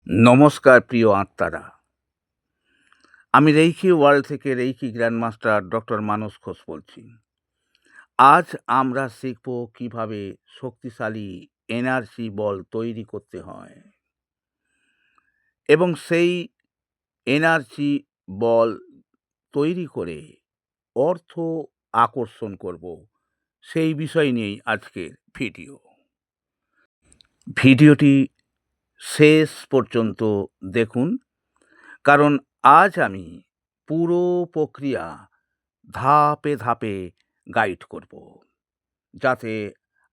নমস্কার প্রিয় আত্মারা। আমি রেইকি ওয়ার্ল্ড থেকে রেইকি গ্র্যান্ডমাস্টার ডক্টর মানস ঘোষ বলছি। আজ আমরা শিখব কিভাবে শক্তিশালী এনার্জি বল তৈরি করতে হয় এবং সেই এনার্জি বল তৈরি করে অর্থ আকর্ষণ করব, সেই বিষয় নিয়েই আজকের ভিডিও। ভিডিওটি শেষ পর্যন্ত দেখুন, কারণ আজ আমি পুরো প্রক্রিয়া ধাপে ধাপে গাইড করব, যাতে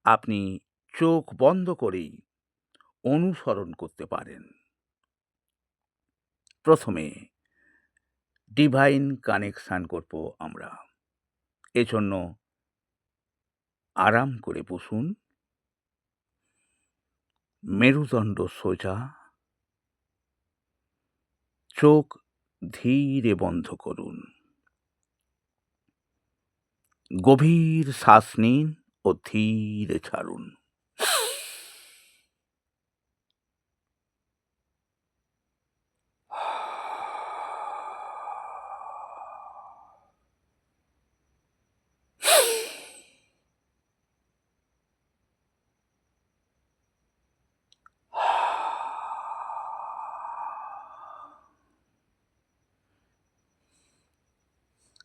আপনি চোখ বন্ধ করেই অনুসরণ করতে পারেন। প্রথমে ডিভাইন কানেকশান করব আমরা। এজন্য আরাম করে বসুন, মেরুদণ্ড সোজা, চোখ ধীরে বন্ধ করুন, গভীর শ্বাস নিন ও ধীরে ছাড়ুন।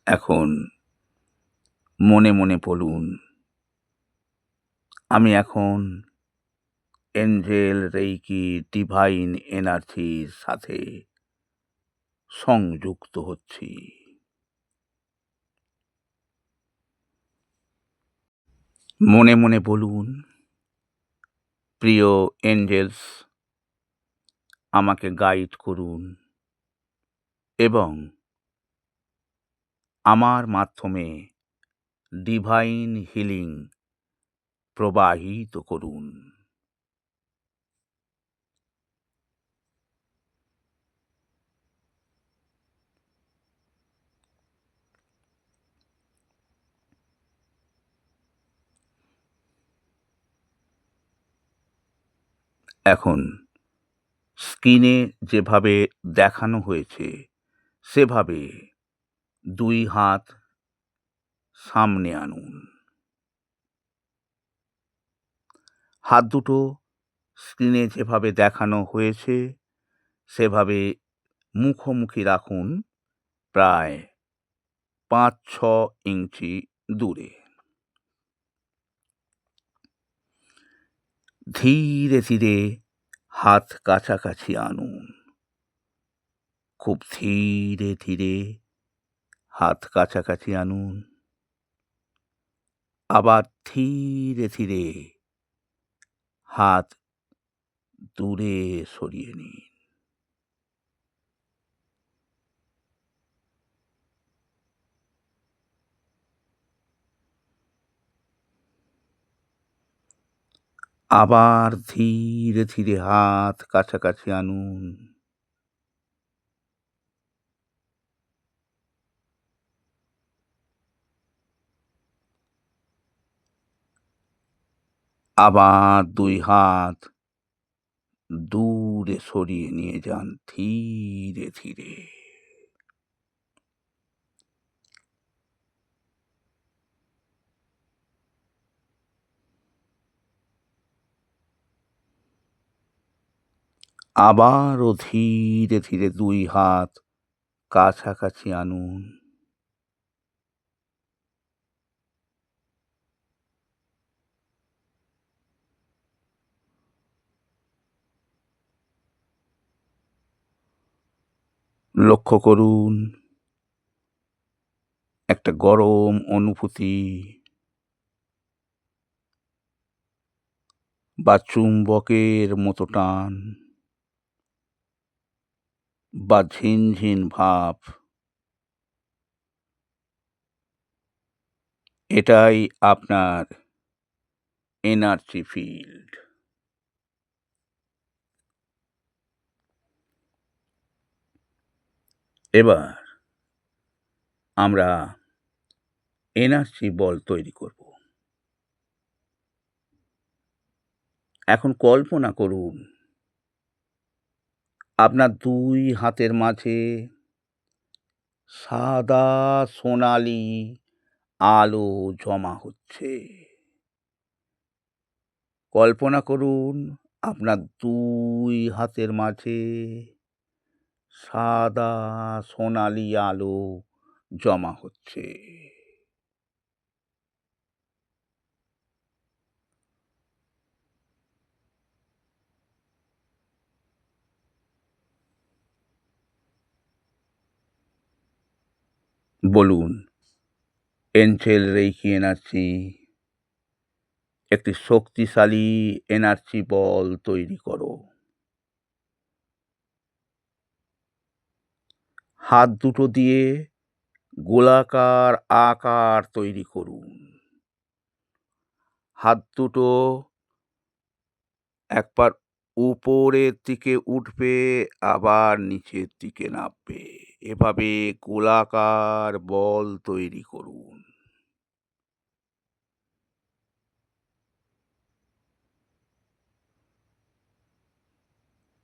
এখন মনে মনে বলুন, আমি এখন এঞ্জেল রেইকি ডিভাইন এনার্জির সাথে সংযুক্ত হচ্ছি। মনে মনে বলুন, প্রিয় এঞ্জেলস, আমাকে গাইড করুন এবং আমার মাধ্যমে ডিভাইন হিলিং প্রবাহিত করুন। এখন স্ক্রিনে যেভাবে দেখানো হয়েছে সেভাবে 2 হাত সামনে আনুন। হাত দুটো স্ক্রিনে যেভাবে দেখানো হয়েছে সেভাবে মুখোমুখি রাখুন, প্রায় 5-6 ইঞ্চি দূরে। ধীরে ধীরে হাত কাছাকাছি আনুন, খুব ধীরে ধীরে হাত কাছাকাছি আনুন, আবার ধীরে ধীরে হাত দূরে সরিয়ে নিন। আবার ধীরে ধীরে হাত কাছাকাছি আনুন, আবার 2 হাত দূরে সরিয়ে নিয়ে যান ধীরে ধীরে। আবারও ধীরে ধীরে 2 হাত কাছাকাছি আনুন, লক্ষ্য করুন একটা গরম অনুভূতি বা চুম্বকের মতো টান বা ঝিনঝিন ভাব। এটাই আপনার এনার্জি ফিল্ড। এবার আমরা এনার্জি বল তৈরি করব। এখন কল্পনা করুন আপনার ২ হাতের মাঝে সাদা সোনালি আলো জমা হচ্ছে। কল্পনা করুন আপনার ২ হাতের মাঝে সাদা সোনালি আলো জমা হচ্ছে। বলুন, এঞ্জেল রেইকি এনার্জি একটি শক্তিশালী এনার্জি বল তৈরি করো। হাত দুটো দিয়ে গোলাকার আকার তৈরি করুন। হাত দুটো একবার উপরের দিকে উঠবে, আবার নিচের দিকে নামবে। এভাবে গোলাকার বল তৈরি করুন।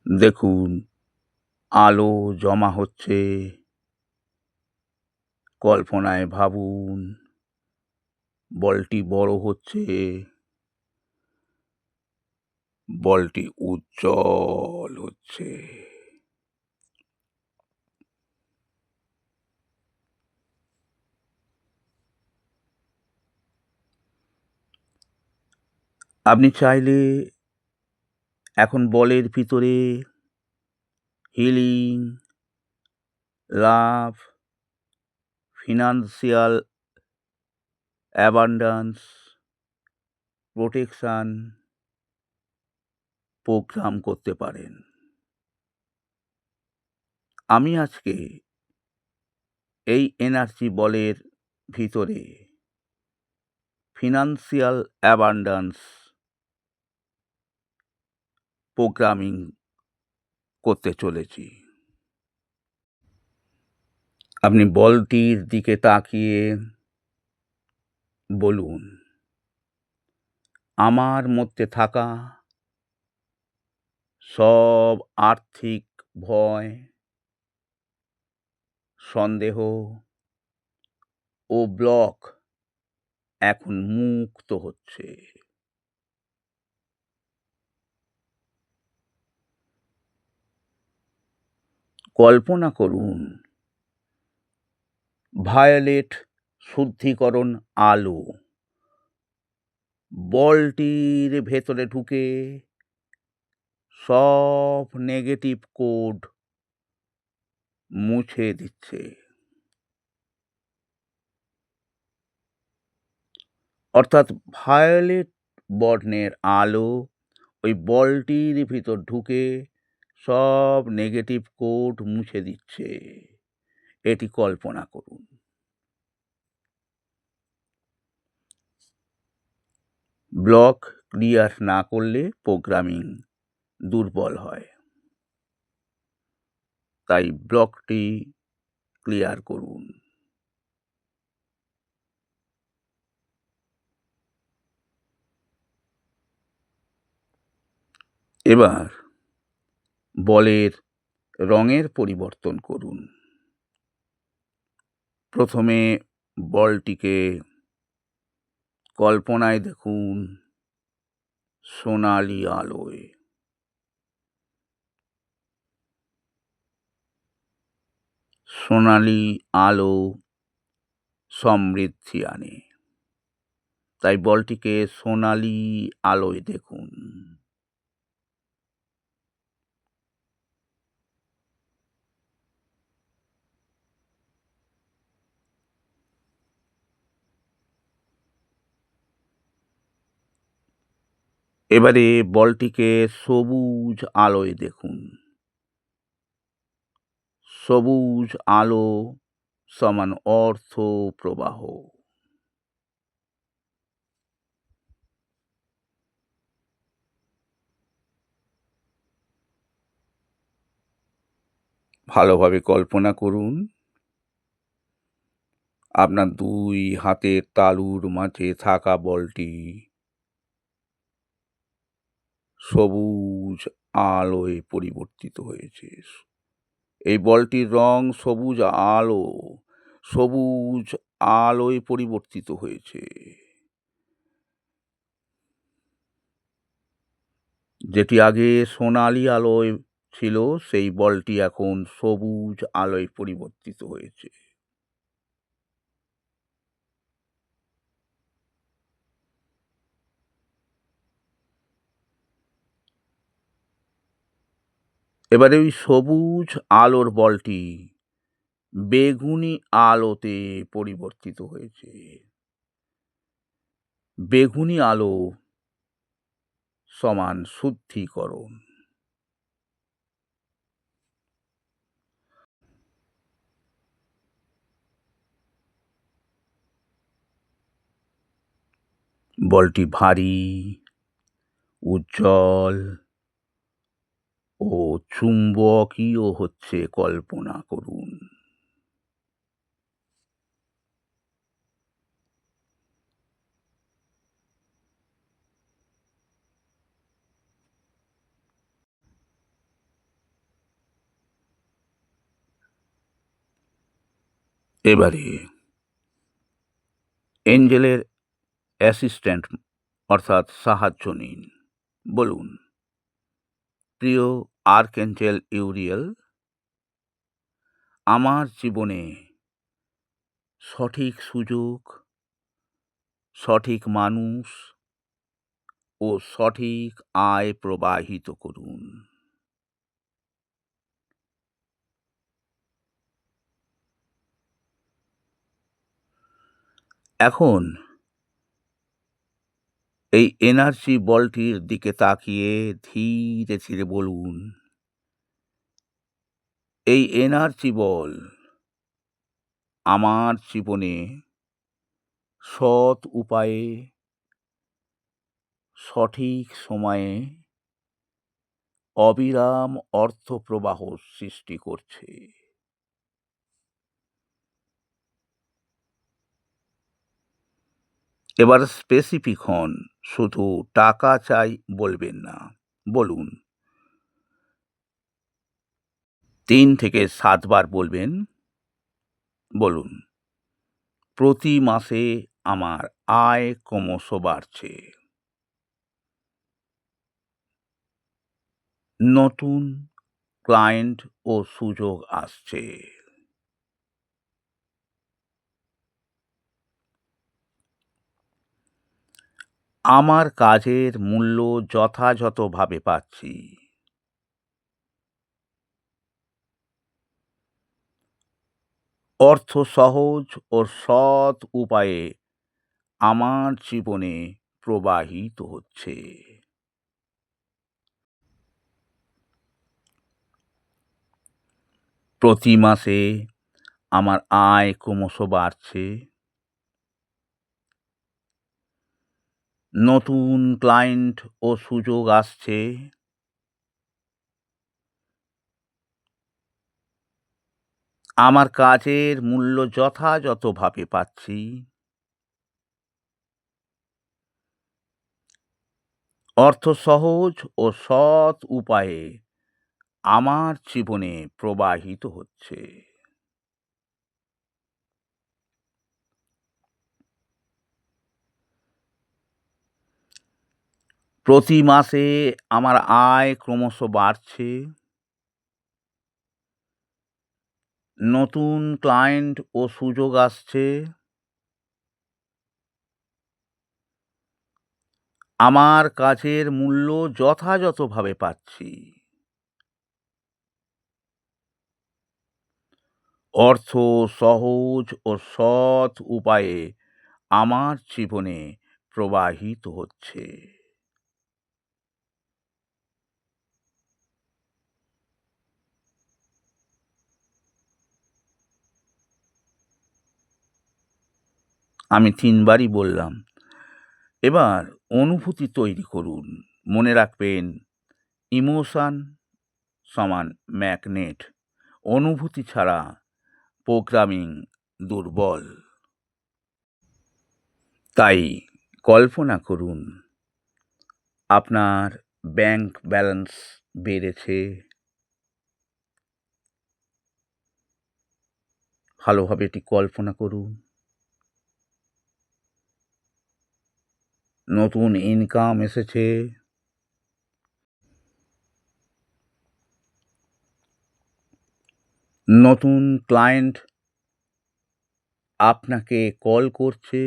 দেখুন, আলো জমা হচ্ছে। কল্পনায় ভাবুন বলটি বড় হচ্ছে, বলটি উজ্জ্বল হচ্ছে। আপনি চাইলে এখন বলের ভিতরে হিলিং, লাভ, ফিনান্সিয়াল অ্যাবান্ডান্স, প্রোটেকশন প্রোগ্রাম করতে পারেন। আমি আজকে এই এনার্জি বলের ভিতরে ফিনান্সিয়াল অ্যাবান্ডান্স প্রোগ্রামিং করতে চলেছি। আপনি বলটির দিকে তাকিয়ে বলুন, আমার মধ্যে থাকা সব আর্থিক ভয়, সন্দেহ ও ব্লক এখন মুক্ত হচ্ছে। কল্পনা করুন ভায়োলেট শুদ্ধিকরণ আলো বলটির ভেতরে ঢুকে সব নেগেটিভ কোড মুছে দিচ্ছে। অর্থাৎ ভায়োলেট বর্ণের আলো ওই বলটির ভিতর ঢুকে সব নেগেটিভ কোড মুছে দিচ্ছে। এটি কল্পনা করুন। ব্লক ক্লিয়ার না করলে প্রোগ্রামিং দুর্বল হয়, তাই ব্লকটি ক্লিয়ার করুন। এবার বলের রঙের পরিবর্তন করুন। প্রথমে বলটিকে কল্পনায় দেখুন সোনালি আলোয়। সোনালি আলো সমৃদ্ধি আনে, তাই বলটিকে সোনালি আলোয় দেখুন। এবারে বলটিকে সবুজ আলোয় দেখুন। সবুজ আলো সমান অর্থ প্রবাহ। ভালোভাবে কল্পনা করুন আপনার ২ হাতের তালুর মাঝে থাকা বলটি সবুজ আলোয় পরিবর্তিত হয়েছে। এই বলটির রং সবুজ আলো, সবুজ আলোয় পরিবর্তিত হয়েছে। যেটি আগে সোনালী আলোয় ছিল, সেই বলটি এখন সবুজ আলোয় পরিবর্তিত হয়েছে। এবারে ওই সবুজ আলোর বলটি বেগুনি আলোতে পরিবর্তিত হয়েছে। বেগুনি আলো সমান শুদ্ধিকরণ। বলটি ভারী, উজ্জ্বল ও চুম্বকীয় হচ্ছে কল্পনা করুন। এবারে এঞ্জেলের অ্যাসিস্ট্যান্ট অর্থাৎ সাহায্য নিন। বলুন, প্রিয় আর্কএঞ্জেল ইউরিয়েল, আমার জীবনে সঠিক সুযোগ, সঠিক মানুষ ও সঠিক আয় প্রবাহিত করুন। এখন এই এনার্জি বলটির দিকে তাকিয়ে ধীরে ধীরে বলুন, এই এনার্জি বল আমার জীবনে সৎ উপায়ে, সঠিক সময়ে অবিরাম অর্থ প্রবাহ সৃষ্টি করছে। এবার স্পেসিফিক হন, শুধু টাকা চাই বলবেন না। বলুন, 3 থেকে 7 বার বলবেন। বলুন, প্রতি মাসে আমার আয় ক্রমশ বাড়ছে। নতুন ক্লায়েন্ট ও সুযোগ আসছে। আমার কাজের মূল্য যথাযথভাবে পাচ্ছি। অর্থ সহজ ও সৎ উপায়ে আমার জীবনে প্রবাহিত হচ্ছে। প্রতি মাসে আমার আয় ক্রমশ বাড়ছে। নতুন ক্লায়েন্ট ও সুযোগ আসছে। আমার কাজের মূল্য যথাযথভাবে পাচ্ছি। অর্থ সহজ ও সৎ উপায়ে আমার জীবনে প্রবাহিত হচ্ছে। প্রতি মাসে আমার আয় ক্রমশ বাড়ছে। নতুন ক্লায়েন্ট ও সুযোগ আসছে। আমার কাজের মূল্য যথাযথভাবে পাচ্ছি। অর্থ সহজ ও সৎ উপায়ে আমার জীবনে প্রবাহিত হচ্ছে। আমি 3 বারই বললাম। এবার অনুভূতি তৈরি করুন। মনে রাখবেন, ইমোশন সমান ম্যাগনেট। অনুভূতি ছাড়া প্রোগ্রামিং দুর্বল। তাই কল্পনা করুন, আপনার ব্যাংক ব্যালেন্স বেড়েছে, ভালোভাবে এটি কল্পনা করুন। নতুন ইনকাম এসেছে, নতুন ক্লায়েন্ট আপনাকে কল করছে,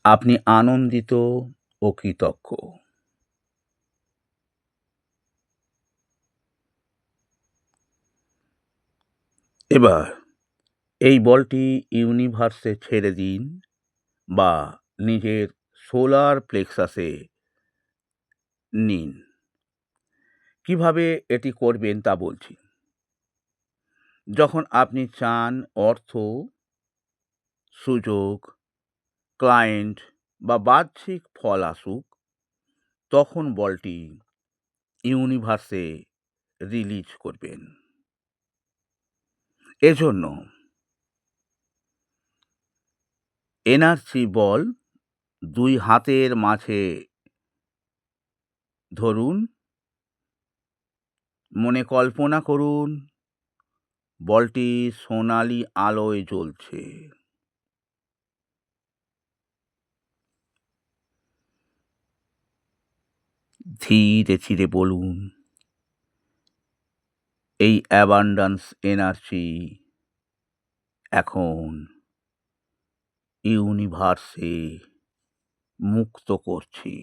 আপনি আনন্দিত ও কৃতজ্ঞ। এবার এই বলটি ইউনিভার্সে ছেড়ে দিন বা নিজের সোলার প্লেক্সাসে নিন। কিভাবে এটি করবেন তা বলছি। যখন আপনি চান অর্থ, সুযোগ, ক্লায়েন্ট বা বাহ্যিক ফল আসুক, তখন বলটি ইউনিভার্সে রিলিজ করবেন। এজন্য এনার্জি বল 2 হাতের মাঝে ধরুন, মনে কল্পনা করুন বলটি সোনালি আলোয় জ্বলছে। ধীরে ধীরে বলুন, এই অ্যাবান্ডান্স এনার্জি এখন ইউনিভার্সে মুক্ত করছি।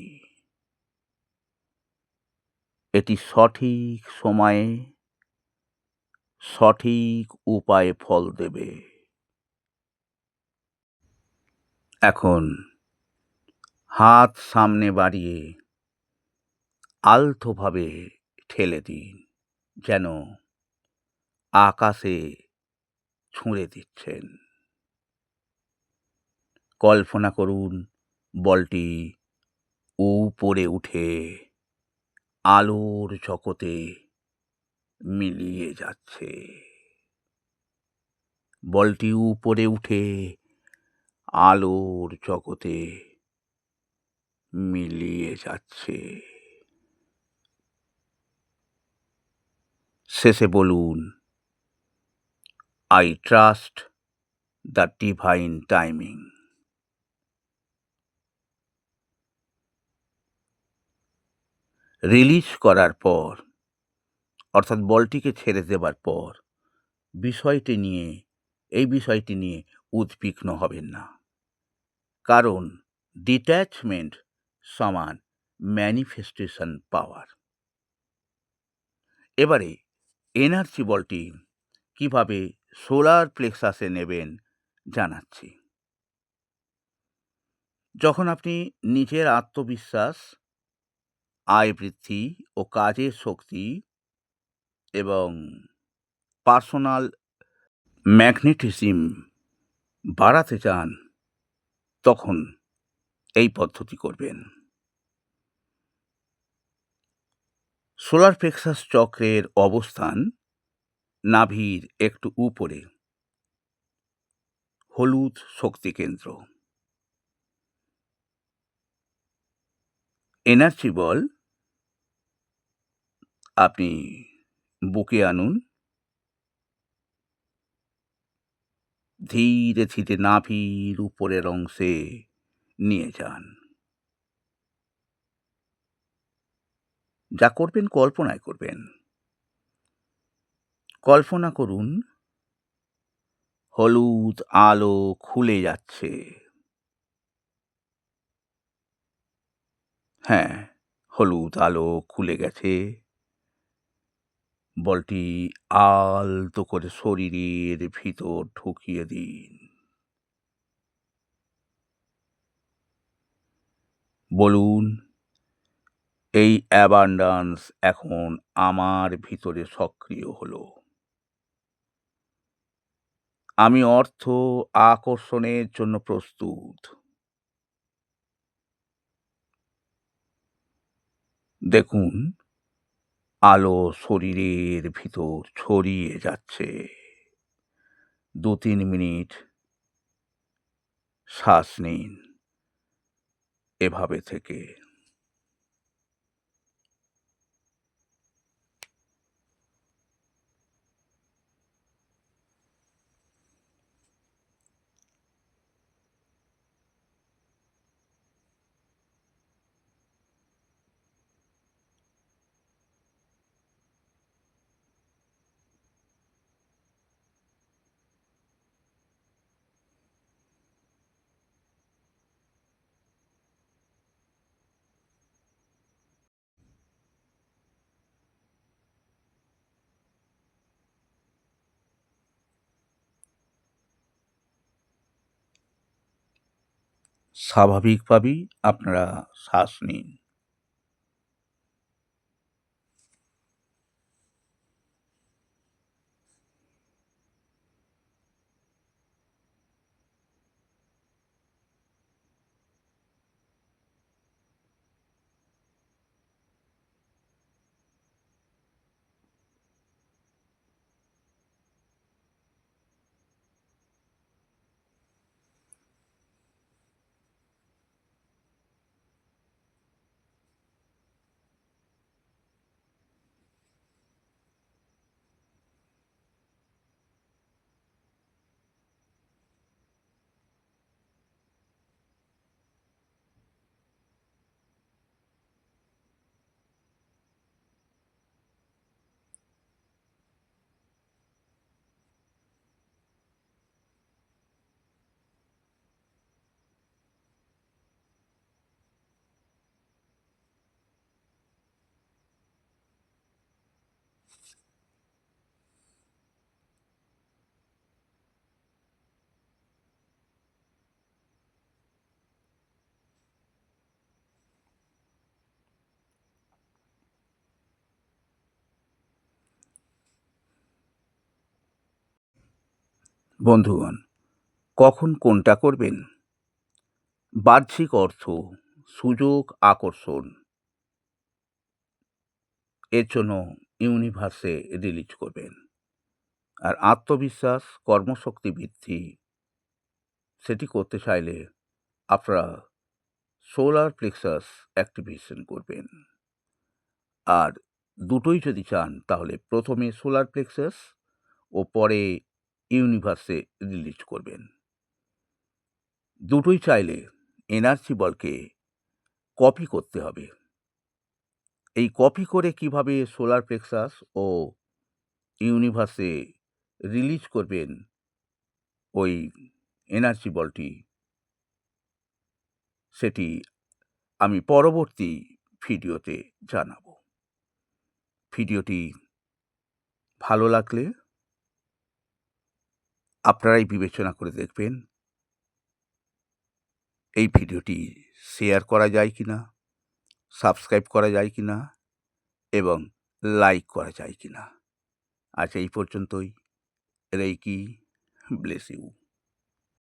এটি সঠিক সময়ে সঠিক উপায়ে ফল দেবে। এখন হাত সামনে বাড়িয়ে আলতোভাবে ঠেলে দিন, যেন আকাশে ছুঁড়ে দিচ্ছেন। কল্পনা করুন বলটি উপরে উঠে আলোর জগতে মিলিয়ে যাচ্ছে। বলটি উপরে উঠে আলোর জগতে মিলিয়ে যাচ্ছে। শেষে বলুন, I trust the divine timing. Release করার পর, অর্থাৎ বলটিকে ছেড়ে দেবার পর এই বিষয়টি নিয়ে উদ্বিগ্ন হবেন না, কারণ ডিট্যাচমেন্ট সমান ম্যানিফেস্টেশন পাওয়ার। এবারে এনার্জি বলটি কিভাবে সোলার প্লেক্সাসে নেবেন জানাচ্ছি। যখন আপনি নিজের আত্মবিশ্বাস, আয় বৃদ্ধি ও কাজের শক্তি এবং পার্সোনাল ম্যাগনেটিজম বাড়াতে চান, তখন এই পদ্ধতি করবেন। সোলার প্লেক্সাস চক্রের অবস্থান নাভির একটু উপরে, হলুদ শক্তি কেন্দ্র। এনার্জি বল আপনি বুকে আনুন, ধীরে ধীরে নাভির উপরের অংশে নিয়ে যান। যা করবেন কল্পনায় করবেন। কল্পনা করুন হলুদ আলো খুলে যাচ্ছে। হ্যাঁ, হলুদ আলো খুলে গেছে। বলটি আলতো করে শরীরের ভিতর ঢুকিয়ে দিন। বলুন, এই অ্যাবান্ডান্স এখন আমার ভিতরে সক্রিয় হলো। আমি অর্থ আকর্ষণের জন্য প্রস্তুত। দেখুন, আলো শরীরের ভিতর ছড়িয়ে যাচ্ছে। 2-3 মিনিট শ্বাস নিন এভাবে থেকে। স্বাভাবিকভাবেই আপনারা শ্বাস নিন। বন্ধুগণ, কখন কোনটা করবেন? বাহ্যিক অর্থ, সুযোগ, আকর্ষণ এর জন্য ইউনিভার্সে রিলিজ করবেন। আর আত্মবিশ্বাস, কর্মশক্তি বৃদ্ধি সেটি করতে চাইলে আপনারা সোলার প্লেক্সাস অ্যাক্টিভেশন করবেন। আর দুটোই যদি চান তাহলে প্রথমে সোলার প্লেক্সাস ও পরে ইউনিভার্সে রিলিজ করবেন। দুটোই চাইলে এনার্জি বলকে কপি করতে হবে। এই কপি করে কিভাবে সোলার প্লেক্সাস ও ইউনিভার্সে রিলিজ করবেন ওই এনার্জি বলটি, সেটি আমি পরবর্তী ভিডিওতে জানাবো। ভিডিওটি ভালো লাগলে আপনারাই বিবেচনা করে দেখবেন এই ভিডিওটি শেয়ার করা যায় কিনা, সাবস্ক্রাইব করা যায় কিনা এবং লাইক করা যায় কিনা। আজ এই পর্যন্তই। Reiki bless you.